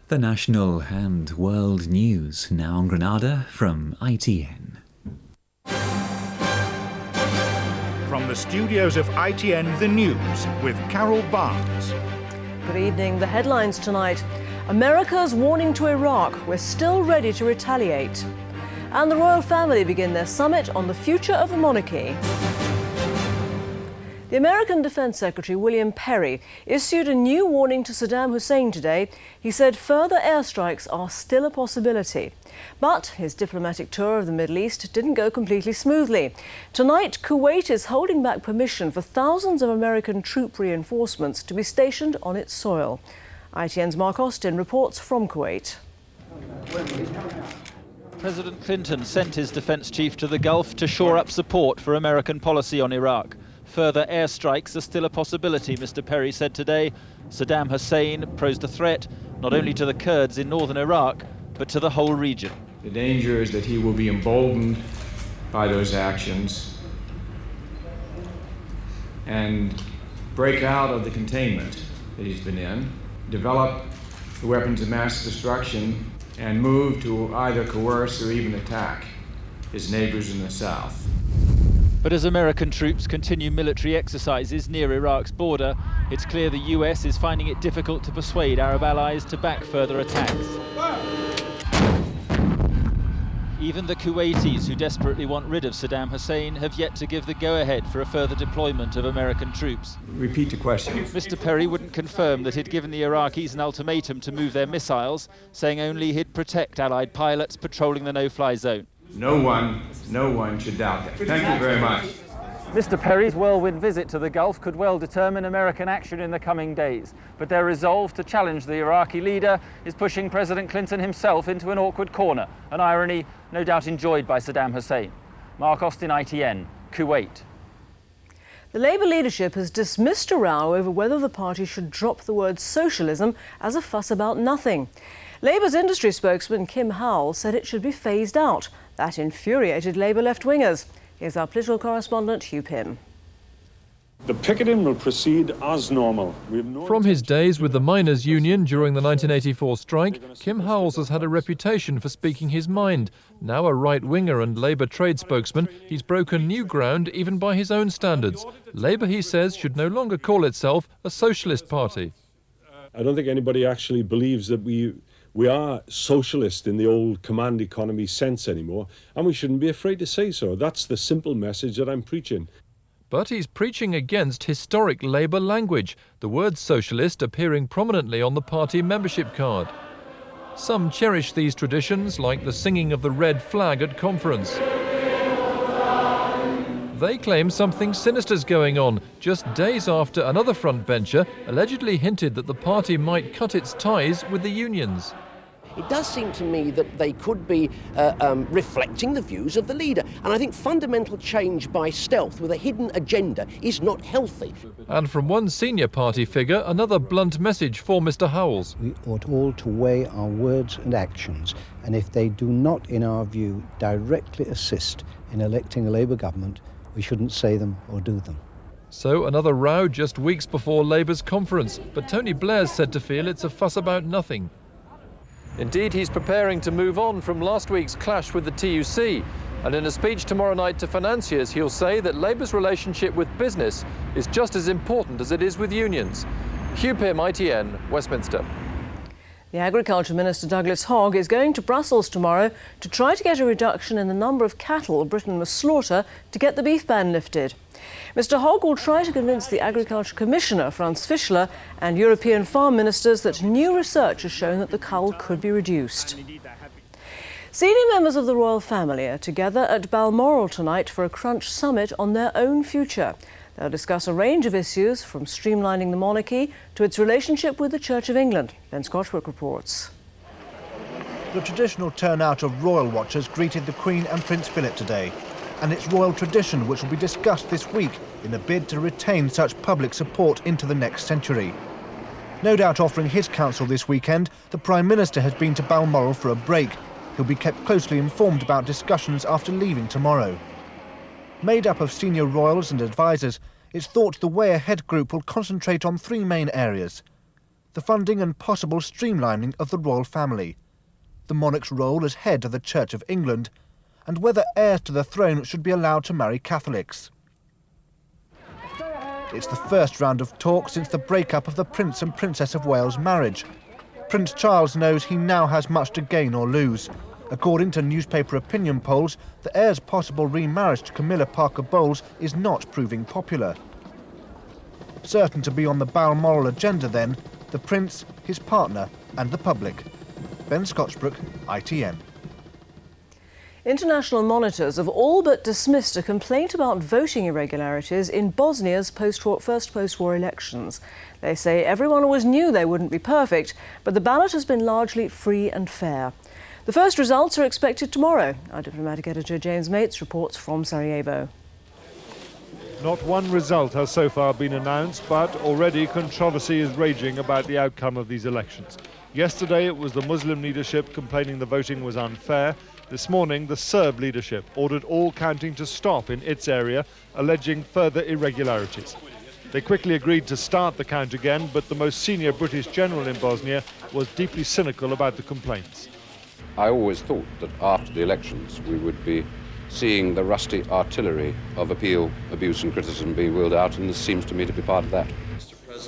The national and world news now on Granada from ITN. From the studios of ITN The News with Carol Barnes. Good evening. The headlines tonight. America's warning to Iraq, we're still ready to retaliate. And the royal family begin their summit on the future of the monarchy. The American Defense Secretary William Perry issued a new warning to Saddam Hussein today. He said further airstrikes are still a possibility. But his diplomatic tour of the Middle East didn't go completely smoothly. Tonight, Kuwait is holding back permission for thousands of American troop reinforcements to be stationed on its soil. ITN's Mark Austin reports from Kuwait. President Clinton sent his defense chief to the Gulf to shore up support for American policy on Iraq. Further airstrikes are still a possibility, Mr. Perry said today. Saddam Hussein posed a threat not only to the Kurds in northern Iraq, but to the whole region. The danger is that he will be emboldened by those actions and break out of the containment that he's been in, develop the weapons of mass destruction, and move to either coerce or even attack his neighbors in the south. But as American troops continue military exercises near Iraq's border, it's clear the US is finding it difficult to persuade Arab allies to back further attacks. Even the Kuwaitis, who desperately want rid of Saddam Hussein, have yet to give the go-ahead for a further deployment of American troops. Repeat the question. Mr. Perry wouldn't confirm that he'd given the Iraqis an ultimatum to move their missiles, saying only he'd protect Allied pilots patrolling the no-fly zone. No one should doubt that. Thank you very much. Mr. Perry's whirlwind visit to the Gulf could well determine American action in the coming days, but their resolve to challenge the Iraqi leader is pushing President Clinton himself into an awkward corner, an irony no doubt enjoyed by Saddam Hussein. Mark Austin, ITN, Kuwait. The Labour leadership has dismissed a row over whether the party should drop the word socialism as a fuss about nothing. Labour's industry spokesman Kim Howell said it should be phased out. That infuriated Labour left-wingers. Here's our political correspondent Hugh Pym. The picketing will proceed as normal. From his days with the miners' union during the 1984 strike, Kim Howells has had a reputation for speaking his mind. Now a right-winger and Labour trade spokesman, he's broken new ground even by his own standards. Labour, he says, should no longer call itself a socialist party. I don't think anybody actually believes that we are socialist in the old command economy sense anymore, and we shouldn't be afraid to say so. That's the simple message that I'm preaching. But he's preaching against historic Labour language, the word socialist appearing prominently on the party membership card. Some cherish these traditions, like the singing of the red flag at conference. They claim something sinister's going on, just days after another frontbencher allegedly hinted that the party might cut its ties with the unions. It does seem to me that they could be reflecting the views of the leader. And I think fundamental change by stealth with a hidden agenda is not healthy. And from one senior party figure, another blunt message for Mr. Howells. We ought all to weigh our words and actions, and if they do not, in our view, directly assist in electing a Labour government, we shouldn't say them or do them. So another row just weeks before Labour's conference, but Tony Blair's said to feel it's a fuss about nothing. Indeed, he's preparing to move on from last week's clash with the TUC. And in a speech tomorrow night to financiers, he'll say that Labour's relationship with business is just as important as it is with unions. Hugh Pym, ITN, Westminster. The Agriculture Minister Douglas Hogg is going to Brussels tomorrow to try to get a reduction in the number of cattle Britain must slaughter to get the beef ban lifted. Mr Hogg will try to convince the Agriculture Commissioner, Franz Fischler, and European farm ministers that new research has shown that the cull could be reduced. Senior members of the royal family are together at Balmoral tonight for a Crunch summit on their own future. They'll discuss a range of issues, from streamlining the monarchy to its relationship with the Church of England. Ben Scotchwick reports. The traditional turnout of royal watchers greeted the Queen and Prince Philip today, and its royal tradition which will be discussed this week in a bid to retain such public support into the next century. No doubt offering his counsel this weekend, the Prime Minister has been to Balmoral for a break. He'll be kept closely informed about discussions after leaving tomorrow. Made up of senior royals and advisers, it's thought the Way Ahead group will concentrate on three main areas: the funding and possible streamlining of the royal family, the monarch's role as head of the Church of England, and whether heirs to the throne should be allowed to marry Catholics. It's the first round of talk since the breakup of the Prince and Princess of Wales' marriage. Prince Charles knows he now has much to gain or lose. According to newspaper opinion polls, the heir's possible remarriage to Camilla Parker Bowles is not proving popular. Certain to be on the Balmoral agenda then, the Prince, his partner and the public. Ben Scotchbrook, ITN. International monitors have all but dismissed a complaint about voting irregularities in Bosnia's first post-war elections. They say everyone always knew they wouldn't be perfect, but the ballot has been largely free and fair. The first results are expected tomorrow. Our diplomatic editor James Mates reports from Sarajevo. Not one result has so far been announced, but already controversy is raging about the outcome of these elections. Yesterday it was the Muslim leadership complaining the voting was unfair. This morning the Serb leadership ordered all counting to stop in its area, alleging further irregularities. They quickly agreed to start the count again, but the most senior British general in Bosnia was deeply cynical about the complaints. I always thought that after the elections we would be seeing the rusty artillery of appeal, abuse and criticism being wheeled out, and this seems to me to be part of that.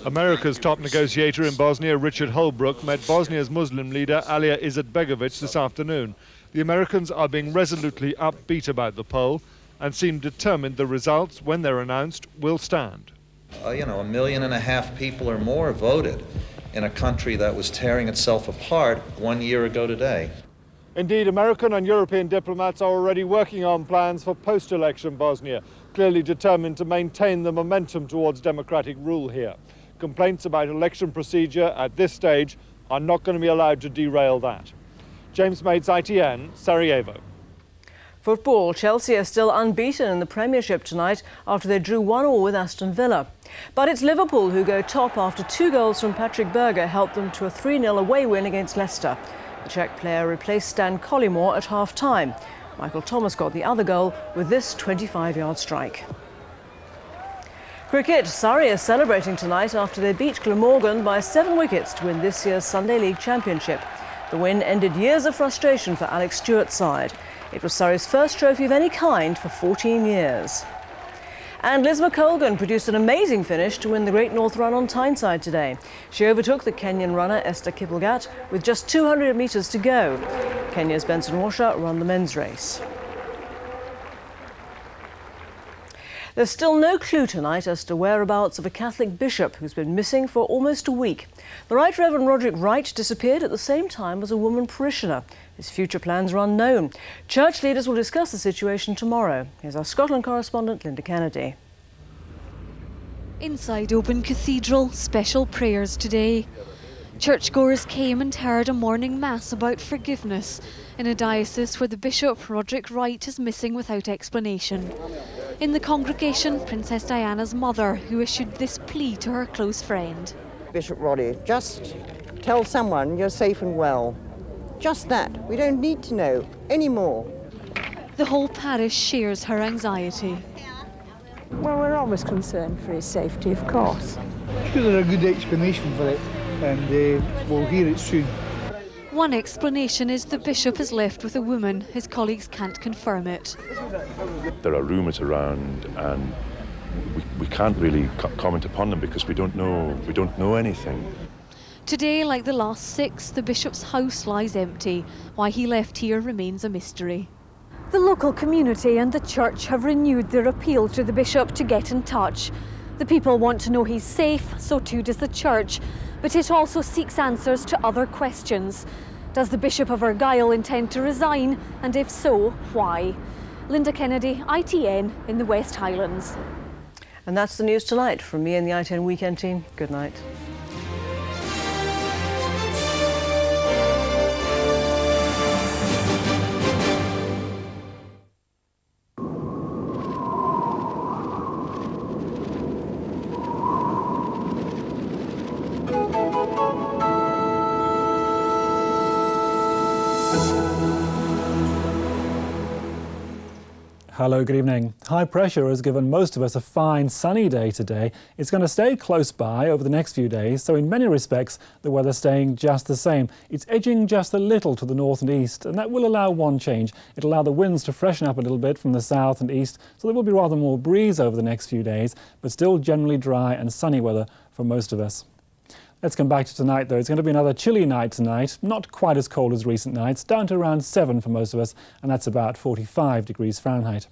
America's top negotiator in Bosnia, Richard Holbrooke, met Bosnia's Muslim leader, Alija Izetbegovic, this afternoon. The Americans are being resolutely upbeat about the poll and seem determined the results, when they're announced, will stand. 1.5 million people or more voted in a country that was tearing itself apart 1 year ago today. Indeed, American and European diplomats are already working on plans for post-election Bosnia, clearly determined to maintain the momentum towards democratic rule here. Complaints about election procedure at this stage are not going to be allowed to derail that. James Mates, ITN, Sarajevo. Football. Chelsea are still unbeaten in the Premiership tonight after they drew 1-1 with Aston Villa. But it's Liverpool who go top after 2 goals from Patrick Berger helped them to a 3-0 away win against Leicester. The Czech player replaced Stan Collymore at half-time. Michael Thomas got the other goal with this 25-yard strike. Cricket. Surrey are celebrating tonight after they beat Glamorgan by 7 wickets to win this year's Sunday League Championship. The win ended years of frustration for Alex Stewart's side. It was Surrey's first trophy of any kind for 14 years. And Liz McColgan produced an amazing finish to win the Great North Run on Tyneside today. She overtook the Kenyan runner Esther Kipelgat with just 200 metres to go. Kenya's Benson Washer ran the men's race. There's still no clue tonight as to whereabouts of a Catholic bishop who's been missing for almost a week. The Right Reverend Roderick Wright disappeared at the same time as a woman parishioner. His future plans are unknown. Church leaders will discuss the situation tomorrow. Here's our Scotland correspondent, Linda Kennedy. Inside Oban Cathedral, special prayers today. Churchgoers came and heard a morning mass about forgiveness in a diocese where the bishop, Roderick Wright, is missing without explanation. In the congregation, Princess Diana's mother, who issued this plea to her close friend. Bishop Roddy, just tell someone you're safe and well. Just that. We don't need to know any more. The whole parish shares her anxiety. Well, we're always concerned for his safety, of course. Sure, there's a good explanation for it, and we'll hear it soon. One explanation is the bishop is left with a woman. His colleagues can't confirm it. There are rumours around, and we can't really comment upon them because we don't know anything. Today, like the last 6, the bishop's house lies empty. Why he left here remains a mystery. The local community and the church have renewed their appeal to the bishop to get in touch. The people want to know he's safe, so too does the church. But it also seeks answers to other questions. Does the Bishop of Argyll intend to resign? And if so, why? Linda Kennedy, ITN in the West Highlands. And that's the news tonight. From me and the ITN Weekend team, good night. Hello, good evening. High pressure has given most of us a fine sunny day today. It's going to stay close by over the next few days, so in many respects the weather's staying just the same. It's edging just a little to the north and east, and that will allow one change. It'll allow the winds to freshen up a little bit from the south and east, so there will be rather more breeze over the next few days, but still generally dry and sunny weather for most of us. Let's come back to tonight though. It's going to be another chilly night tonight, not quite as cold as recent nights, down to around 7 for most of us, and that's about 45 degrees Fahrenheit.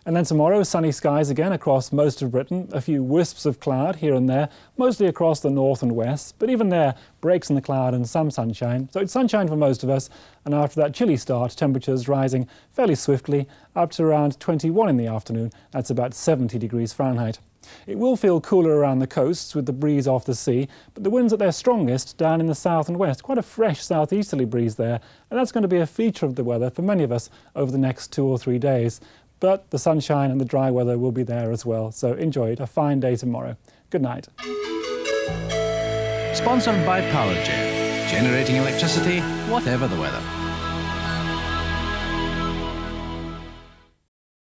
And then tomorrow, sunny skies again across most of Britain, a few wisps of cloud here and there, mostly across the north and west, but even there, breaks in the cloud and some sunshine. So it's sunshine for most of us, and after that chilly start, temperatures rising fairly swiftly up to around 21 in the afternoon. That's about 70 degrees Fahrenheit. It will feel cooler around the coasts with the breeze off the sea, but the winds at their strongest down in the south and west. Quite a fresh southeasterly breeze there, and that's going to be a feature of the weather for many of us over the next 2 or 3 days. But the sunshine and the dry weather will be there as well, so enjoy it. A fine day tomorrow. Good night. Sponsored by Powergen, generating electricity, whatever the weather.